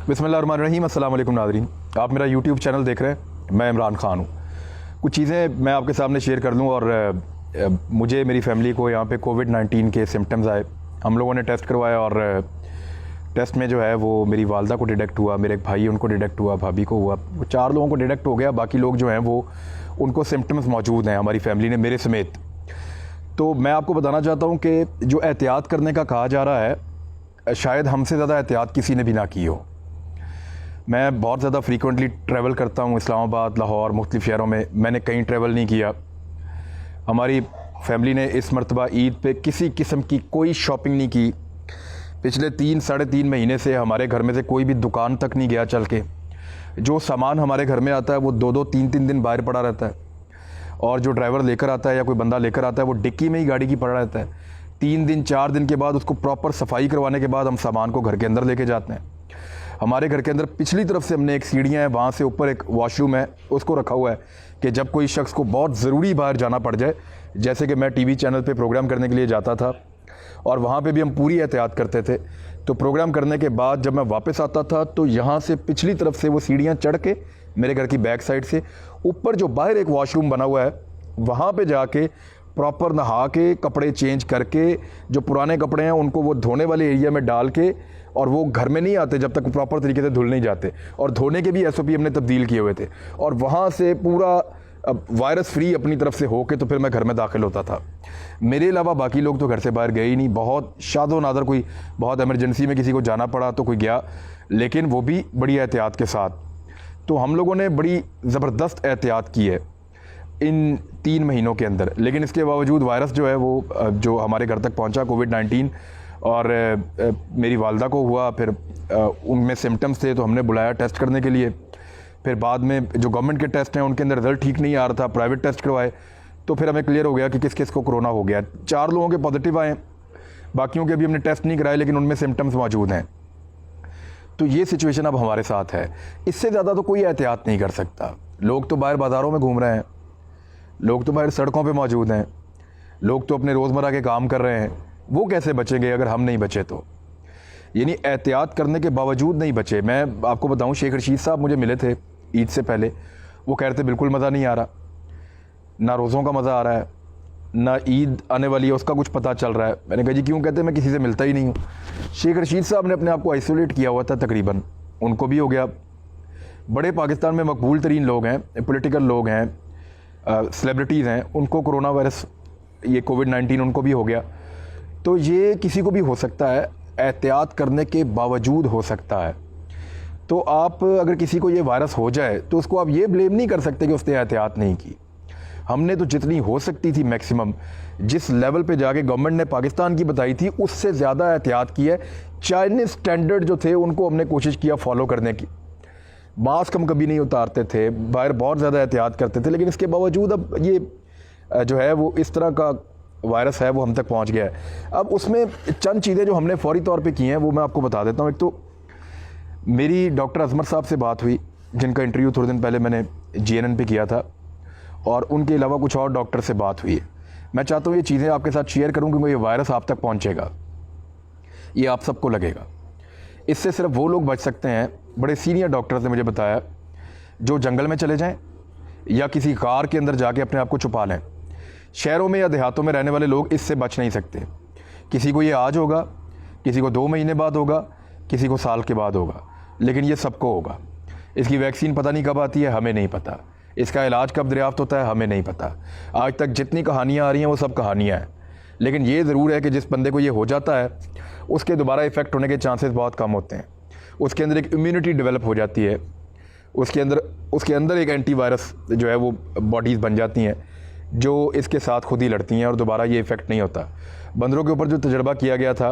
बिस्मिल्लाहिर्रहमानिर्रहीम। अस्सलाम वालेकुम नाज़रीन, आप मेरा यूट्यूब चैनल देख रहे हैं। मैं इमरान ख़ान हूँ। कुछ चीज़ें मैं आपके सामने शेयर कर लूँ। और मुझे मेरी फैमिली को यहाँ पे कोविड-19 के सिम्टम्स आए। हम लोगों ने टेस्ट करवाया और टेस्ट में जो है वो मेरी वालदा को डिटेक्ट हुआ, मेरे एक भाई उनको डिटेक्ट हुआ, भाभी को हुआ, वो 4 लोगों को डिटेक्ट हो गया। बाकी लोग जो हैं वो उनको सिम्टम्स मौजूद हैं हमारी फैमिली ने, मेरे समेत। तो मैं आपको बताना चाहता हूँ कि जो एहतियात करने का कहा जा रहा है, शायद हमसे ज़्यादा एहतियात किसी ने भी ना की हो। मैं बहुत ज़्यादा फ्रीक्वेंटली ट्रैवल करता हूँ, इस्लामाबाद, लाहौर, मुख्तलिफ़ शहरों में। मैंने कहीं ट्रैवल नहीं किया। हमारी फैमिली ने इस मरतबा ईद पे किसी किस्म की कोई शॉपिंग नहीं की। पिछले 3-3.5 महीने से हमारे घर में से कोई भी दुकान तक नहीं गया चल के। जो सामान हमारे घर में आता है वो 2-2, 3-3 दिन बाहर पड़ा रहता है। और जो ड्राइवर लेकर आता है या कोई बंदा लेकर आता है वो डिक्की में ही गाड़ी की पड़ा रहता है। 3 दिन 4 दिन के बाद उसको प्रॉपर सफाई करवाने के बाद हम सामान को घर के अंदर लेके जाते हैं। हमारे घर के अंदर पिछली तरफ से हमने एक सीढ़ियाँ हैं, वहाँ से ऊपर एक वॉशरूम है, उसको रखा हुआ है कि जब कोई शख्स को बहुत ज़रूरी बाहर जाना पड़ जाए, जैसे कि मैं टीवी चैनल पे प्रोग्राम करने के लिए जाता था और वहाँ पे भी हम पूरी एहतियात करते थे। तो प्रोग्राम करने के बाद जब मैं वापस आता था तो यहाँ से पिछली तरफ से वो सीढ़ियाँ चढ़ के मेरे घर की बैक साइड से ऊपर जो बाहर एक वॉशरूम बना हुआ है वहाँ पे जाके प्रॉपर नहा के कपड़े चेंज करके, जो पुराने कपड़े हैं उनको वो धोने वाले एरिया में डाल के, और वो घर में नहीं आते जब तक प्रॉपर तरीके से धुल नहीं जाते। और धोने के भी SOP हमने तब्दील किए हुए थे। और वहाँ से पूरा वायरस फ्री अपनी तरफ से होके तो फिर मैं घर में दाखिल होता था। मेरे अलावा बाकी लोग तो घर से बाहर गए ही नहीं। बहुत शादो नादर कोई बहुत एमरजेंसी में किसी को जाना पड़ा तो कोई गया, लेकिन वो भी बड़ी एहतियात के साथ। तो हम लोगों ने बड़ी ज़बरदस्त एहतियात की है इन 3 महीनों के अंदर। लेकिन इसके बावजूद वायरस जो है वो जो हमारे घर तक पहुंचा कोविड-19, और मेरी वालदा को हुआ। फिर उनमें सिम्टम्स थे तो हमने बुलाया टेस्ट करने के लिए। फिर बाद में जो गवर्नमेंट के टेस्ट हैं उनके अंदर रिज़ल्ट ठीक नहीं आ रहा था, प्राइवेट टेस्ट करवाए तो फिर हमें क्लियर हो गया कि किस किस को कोरोना हो गया। 4 लोगों के पॉजिटिव आए, बाकियों के अभी हमने टेस्ट नहीं कराए लेकिन उनमें सिम्टम्स मौजूद हैं। तो ये सिचुएशन अब हमारे साथ है। इससे ज़्यादा तो कोई एहतियात नहीं कर सकता। लोग तो बाहर बाज़ारों में घूम रहे हैं, लोग तो बाहर सड़कों पे मौजूद हैं, लोग तो अपने रोज़मर्रा के काम कर रहे हैं। वो कैसे बचेंगे अगर हम नहीं बचे तो? यानी एहतियात करने के बावजूद नहीं बचे। मैं आपको बताऊं, शेख रशीद साहब मुझे मिले थे ईद से पहले। वो कह रहे थे बिल्कुल मज़ा नहीं आ रहा, ना रोज़ों का मज़ा आ रहा है, ना ईद आने वाली है उसका कुछ पता चल रहा है। मैंने कहा जी क्यों? कहते मैं किसी से मिलता ही नहीं हूँ। शेख रशीद साहब ने अपने आप को आइसोलेट किया हुआ था तकरीबन, उनको भी हो गया। बड़े पाकिस्तान में मकबूल तरीन लोग हैं, पोलिटिकल लोग हैं, सेलिब्रिटीज़ हैं, उनको कोरोना वायरस ये कोविड-19 उनको भी हो गया। तो ये किसी को भी हो सकता है, एहतियात करने के बावजूद हो सकता है। तो आप अगर किसी को ये वायरस हो जाए तो उसको आप ये ब्लेम नहीं कर सकते कि उसने एहतियात नहीं की। हमने तो जितनी हो सकती थी मैक्सिमम, जिस लेवल पे जाके गवर्नमेंट ने पाकिस्तान की बताई थी उससे ज़्यादा एहतियात की है। चाइनीज़ स्टैंडर्ड जो थे उनको हमने कोशिश किया फॉलो करने की। मास्क हम कभी नहीं उतारते थे, बाहर बहुत ज़्यादा एहतियात करते थे, लेकिन इसके बावजूद अब ये जो है वो इस तरह का वायरस है वो हम तक पहुंच गया है। अब उसमें चंद चीज़ें जो हमने फौरी तौर पे की हैं वो मैं आपको बता देता हूं। एक तो मेरी डॉक्टर अजमर साहब से बात हुई, जिनका इंटरव्यू थोड़े दिन पहले मैंने GNN पे किया था, और उनके अलावा कुछ और डॉक्टर से बात हुई है। मैं चाहता हूँ ये चीज़ें आपके साथ शेयर करूँ क्योंकि ये वायरस आप तक पहुँचेगा, ये आप सबको लगेगा। इससे सिर्फ वो लोग बच सकते हैं, बड़े सीनियर डॉक्टर्स ने मुझे बताया, जो जंगल में चले जाएँ या किसी कार के अंदर जाके अपने आप को छुपा लें। शहरों में या देहातों में रहने वाले लोग इससे बच नहीं सकते। किसी को ये आज होगा, किसी को 2 महीने बाद होगा, किसी को साल के बाद होगा, लेकिन ये सबको होगा। इसकी वैक्सीन पता नहीं कब आती है, हमें नहीं पता। इसका इलाज कब दरियाफ्त होता है, हमें नहीं पता। आज तक जितनी कहानियाँ आ रही हैं वो सब कहानियाँ हैं। लेकिन ये ज़रूर है कि जिस बंदे को ये हो जाता है उसके दोबारा इफ़ेक्ट होने के चांसेस बहुत कम होते हैं। उसके अंदर एक इम्यूनिटी डेवलप हो जाती है, उसके अंदर एक एंटीवायरस जो है वो बॉडीज़ बन जाती हैं जो इसके साथ खुद ही लड़ती हैं और दोबारा ये इफ़ेक्ट नहीं होता। बंदरों के ऊपर जो तजर्बा किया गया था,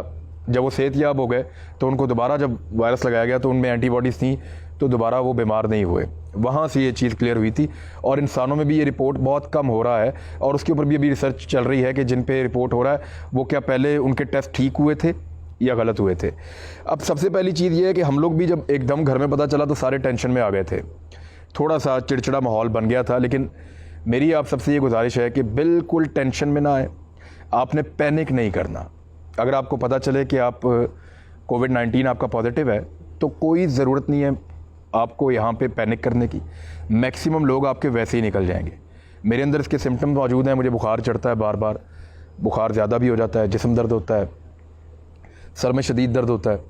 जब वो सेहतयाब हो गए तो उनको दोबारा जब वायरस लगाया गया तो उनमें एंटीबॉडीज़ थी, तो दोबारा वो बीमार नहीं हुए। वहाँ से ये चीज़ क्लियर हुई थी। और इंसानों में भी ये रिपोर्ट बहुत कम हो रहा है, और उसके ऊपर भी अभी रिसर्च चल रही है कि जिन पे रिपोर्ट हो रहा है वो क्या पहले उनके टेस्ट ठीक हुए थे या गलत हुए थे। अब सबसे पहली चीज़ ये है कि हम लोग भी जब एकदम घर में पता चला तो सारे टेंशन में आ गए थे, थोड़ा सा चिड़चिड़ा माहौल बन गया था। लेकिन मेरी आप सबसे ये गुजारिश है कि बिल्कुल टेंशन में ना आए, आपने पैनिक नहीं करना। अगर आपको पता चले कि आप कोविड-19 आपका पॉजिटिव है तो कोई ज़रूरत नहीं है आपको यहाँ पे पैनिक करने की। मैक्सिमम लोग आपके वैसे ही निकल जाएंगे। मेरे अंदर इसके सिम्टम्स मौजूद हैं, मुझे बुखार चढ़ता है बार बार, बुखार ज़्यादा भी हो जाता है, जिस्म दर्द होता है, सर में शदीद दर्द होता है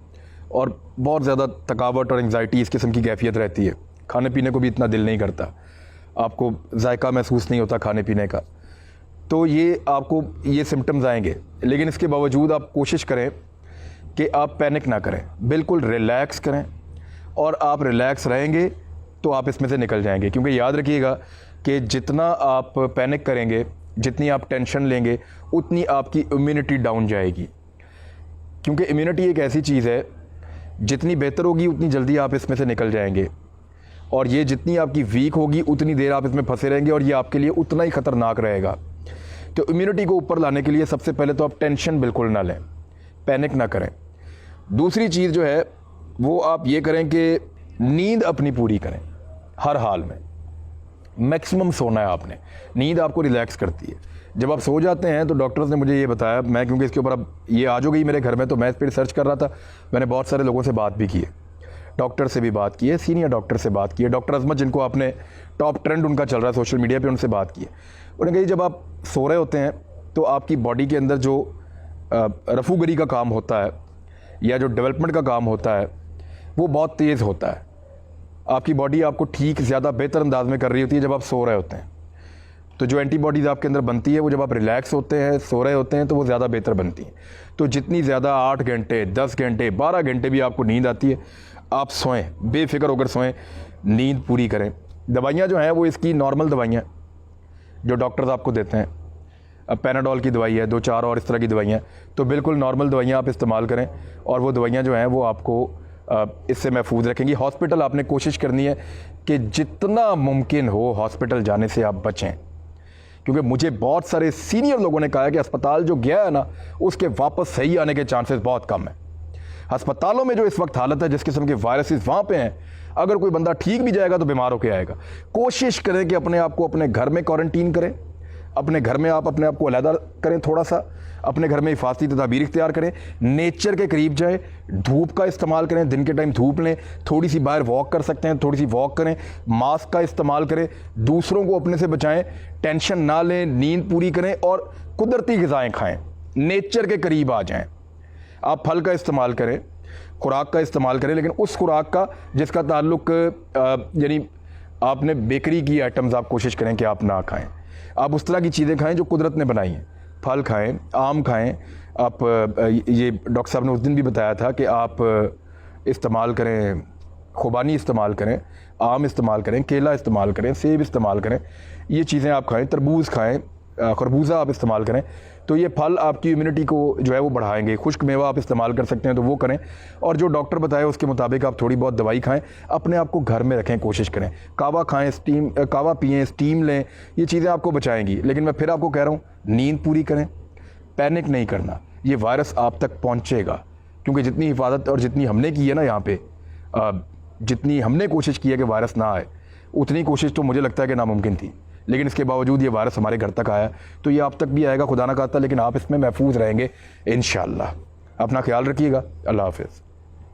और बहुत ज़्यादा थकावट और एंग्जाइटी इस किस्म की कैफियत रहती है। खाने पीने को भी इतना दिल नहीं करता, आपको जायका महसूस नहीं होता खाने पीने का। तो ये आपको ये सिम्टम्स आएंगे, लेकिन इसके बावजूद आप कोशिश करें कि आप पैनिक ना करें, बिल्कुल रिलैक्स करें। और आप रिलैक्स रहेंगे तो आप इसमें से निकल जाएंगे। क्योंकि याद रखिएगा कि जितना आप पैनिक करेंगे, जितनी आप टेंशन लेंगे, उतनी आपकी इम्यूनिटी डाउन जाएगी। क्योंकि इम्यूनिटी एक ऐसी चीज़ है, जितनी बेहतर होगी उतनी जल्दी आप इसमें से निकल जाएंगे, और ये जितनी आपकी वीक होगी उतनी देर आप इसमें फंसे रहेंगे और ये आपके लिए उतना ही ख़तरनाक रहेगा। तो इम्यूनिटी को ऊपर लाने के लिए सबसे पहले तो आप टेंशन बिल्कुल ना लें, पैनिक ना करें। दूसरी चीज़ जो है वो आप ये करें कि नींद अपनी पूरी करें। हर हाल में मैक्सिमम सोना है आपने। नींद आपको रिलैक्स करती है। जब आप सो जाते हैं तो डॉक्टर्स ने मुझे ये बताया, मैं क्योंकि इसके ऊपर अब ये आज हो गई मेरे घर में, तो मैं इस पर रिसर्च कर रहा था। मैंने बहुत सारे लोगों से बात भी की है, डॉक्टर से भी बात की है, सीनियर डॉक्टर से बात की है, डॉक्टर अजमत जिनको आपने टॉप ट्रेंड उनका चल रहा है सोशल मीडिया पे, उनसे बात की है। उन्होंने कहा जब आप सो रहे होते हैं तो आपकी बॉडी के अंदर जो रफूगरी का काम होता है या जो डेवलपमेंट का काम होता है वो बहुत तेज़ होता है। आपकी बॉडी आपको ठीक ज़्यादा बेहतर अंदाज में कर रही होती है जब आप सो रहे होते हैं। तो जो एंटीबॉडीज़ आपके अंदर बनती है वो जब आप रिलैक्स होते हैं, सो रहे होते हैं, तो वो ज़्यादा बेहतर बनती हैं। तो जितनी ज़्यादा 8 घंटे, 10 घंटे, 12 घंटे भी आपको नींद आती है, आप सोएं, बेफिक्र होकर सोएं, नींद पूरी करें। दवाइयाँ जो हैं वो इसकी नॉर्मल दवाइयाँ जो डॉक्टर्स आपको देते हैं, अब पैनाडोल की दवाई है, 2-4 और इस तरह की दवाइयाँ, तो बिल्कुल नॉर्मल दवाइयाँ आप इस्तेमाल करें और वो दवाइयाँ जो हैं वो आपको इससे महफूज रखेंगी। हॉस्पिटल आपने कोशिश करनी है कि जितना मुमकिन हो हॉस्पिटल जाने से आप बचें। क्योंकि मुझे बहुत सारे सीनियर लोगों ने कहा है कि अस्पताल जो गया है ना, उसके वापस सही आने के चांसेस बहुत कम है। अस्पतालों में जो इस वक्त हालत है, जिस किस्म के वायरसेस वहाँ पे हैं, अगर कोई बंदा ठीक भी जाएगा तो बीमार होकर आएगा। कोशिश करें कि अपने आप को अपने घर में क्वारंटीन करें, अपने घर में आप अपने आप को अलहदा करें, थोड़ा सा अपने घर में हिफाजती तदाबीर इख्तियार करें, नेचर के करीब जाएं, धूप का इस्तेमाल करें, दिन के टाइम धूप लें, थोड़ी सी बाहर वॉक कर सकते हैं, थोड़ी सी वॉक करें, मास्क का इस्तेमाल करें, दूसरों को अपने से बचाएं, टेंशन ना लें, नींद पूरी करें और कुदरती ग़िज़ाएँ खाएँ, नेचर के करीब आ जाएँ। आप फल का इस्तेमाल करें, खुराक का इस्तेमाल करें, लेकिन उस खुराक का जिसका ताल्लुक यानी आपने बेकरी की आइटम्स आप कोशिश करें कि आप ना खाएं। आप उस तरह की चीज़ें खाएं जो कुदरत ने बनाई हैं। फल खाएं, आम खाएं। आप ये डॉक्टर साहब ने उस दिन भी बताया था कि आप इस्तेमाल करें, खुबानी इस्तेमाल करें, आम इस्तेमाल करें, केला इस्तेमाल करें, सेब इस्तेमाल करें, ये चीज़ें आप खाएं, तरबूज खाएं, खरबूजा आप इस्तेमाल करें। तो ये फल आपकी इम्यूनिटी को जो है वो बढ़ाएंगे। खुश्क मेवा आप इस्तेमाल कर सकते हैं तो वो करें, और जो डॉक्टर बताए उसके मुताबिक आप थोड़ी बहुत दवाई खाएं। अपने आप को घर में रखें, कोशिश करें, कावा खाएं, कावा पिएं, स्टीम लें, ये चीज़ें आपको बचाएंगी। लेकिन मैं फिर आपको कह रहा हूँ, नींद पूरी करें, पैनिक नहीं करना। ये वायरस आप तक पहुँचेगा, क्योंकि जितनी हिफाजत और जितनी हमने की है ना यहाँ पे, जितनी हमने कोशिश की है कि वायरस ना आए, उतनी कोशिश तो मुझे लगता है कि नामुमकिन थी। लेकिन इसके बावजूद ये वायरस हमारे घर तक आया, तो ये आप तक भी आएगा, खुदा ना खास्ता, लेकिन आप इसमें महफूज रहेंगे इंशाअल्लाह। अपना ख्याल रखिएगा। अल्लाह हाफ़िज़।